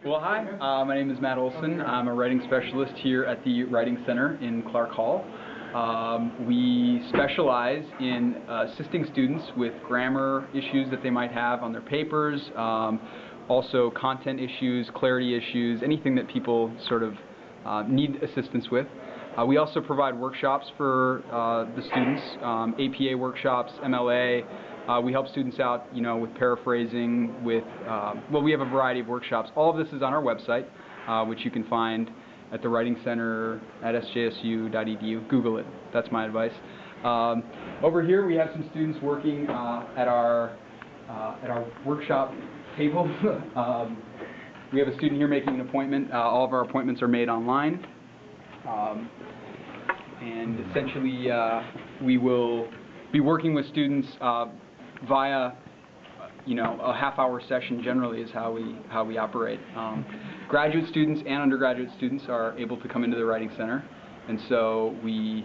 Well, hi, my name is Matt Olson. I'm a writing specialist here at the Writing Center in Clark Hall. We specialize in assisting students with grammar issues that they might have on their papers, also content issues, clarity issues, anything that people sort of need assistance with. We also provide workshops for the students, APA workshops, MLA. We help students out, with paraphrasing, with, well, we have a variety of workshops. All of this is on our website, which you can find at the Writing Center at sjsu.edu. Google it. That's my advice. Over here, we have some students working at our workshop table. We have a student here making an appointment. All of our appointments are made online. And essentially, we will be working with students via, a half-hour session. Generally, is how we operate. Graduate students and undergraduate students are able to come into the Writing Center, and so we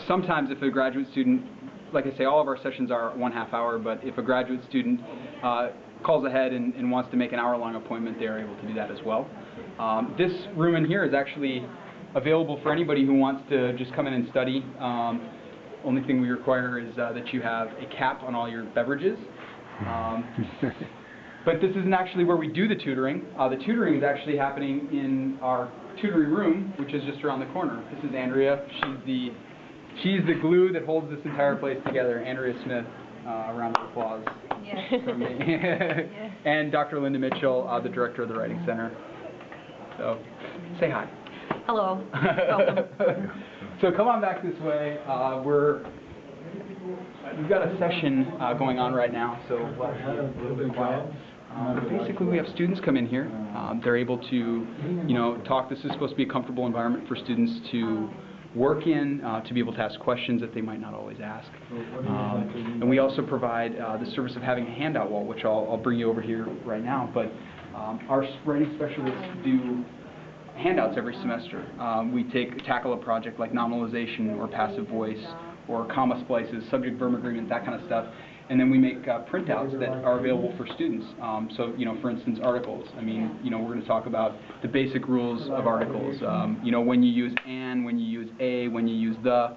sometimes, if a graduate student, like I say, all of our sessions are 1/2 hour, but if a graduate student calls ahead and wants to make an hour-long appointment, they are able to do that as well. This room in here is actually available for anybody who wants to just come in and study. Only thing we require is that you have a cap on all your beverages. But this isn't actually where we do the tutoring. The tutoring is actually happening in our tutoring room, which is just around the corner. This is Andrea. She's the glue that holds this entire place together. Andrea Smith. A round of applause from me. Yes. And Dr. Linda Mitchell, the director of the Writing Center. So, say hi. Hello. Welcome. So come on back this way. We've got a session going on right now, so we'll be a little bit quiet. But basically, we have students come in here. They're able to, talk. This is supposed to be a comfortable environment for students to work in, to be able to ask questions that they might not always ask. And we also provide the service of having a handout wall, which I'll bring you over here right now. But our writing specialists do handouts every semester. We tackle a project like nominalization or passive voice or comma splices, subject-verb agreement, that kind of stuff. And then we make printouts that are available for students. So, for instance, articles. I mean, we're going to talk about the basic rules of articles. When you use and, when you use a, when you use the,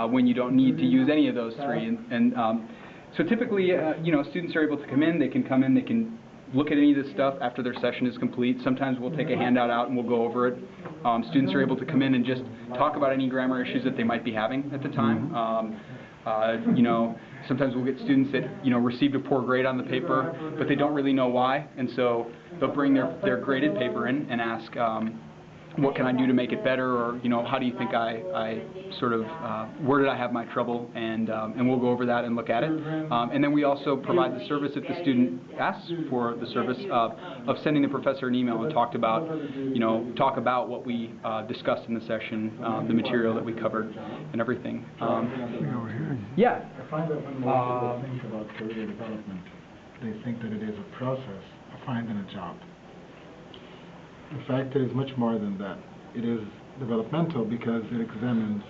when you don't need to use any of those three. And so typically, students are able to come in, they can look at any of this stuff after their session is complete. Sometimes we'll take a handout out and we'll go over it. Students are able to come in and just talk about any grammar issues that they might be having at the time. Sometimes we'll get students that, received a poor grade on the paper, but they don't really know why, and so they'll bring their graded paper in and ask, what can I do to make it better, or, how do you think I sort of, where did I have my trouble, and we'll go over that and look at it. And then we also provide the service if the student asks for the service of sending the professor an email and talk about what we discussed in the session, the material that we covered, and everything. Yeah. I find that when most people think about career development, they think that it is a process of finding a job. In fact, it is much more than that. It is developmental because it examines.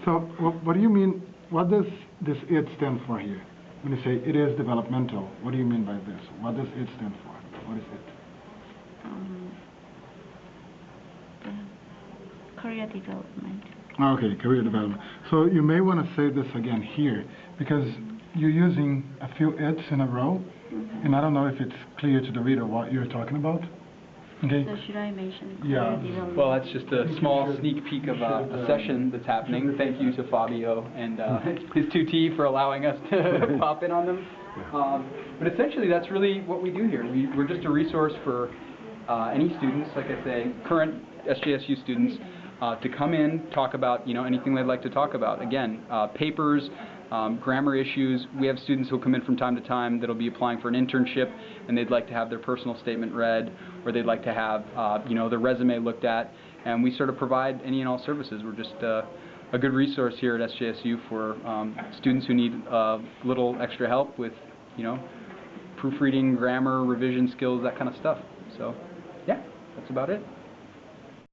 So, what do you mean? What does this "it" stand for here? When you say it is developmental, what do you mean by this? What does it stand for? What is it? Career development. Okay, career development. So you may want to say this again here, because you're using a few "it's" in a row, and I don't know if it's clear to the reader what you're talking about. Okay. So should I mention career development? Well, that's just a small sneak peek of a session that's happening. Thank you to Fabio and his 2T for allowing us to pop in on them. But essentially, that's really what we do here. We're just a resource for any students, like I say, current SJSU students, to come in, talk about anything they'd like to talk about. Again, papers, grammar issues. We have students who'll come in from time to time that'll be applying for an internship, and they'd like to have their personal statement read, or they'd like to have their resume looked at, and we sort of provide any and all services. We're just a good resource here at SJSU for students who need a little extra help with proofreading, grammar, revision skills, that kind of stuff. So yeah, that's about it.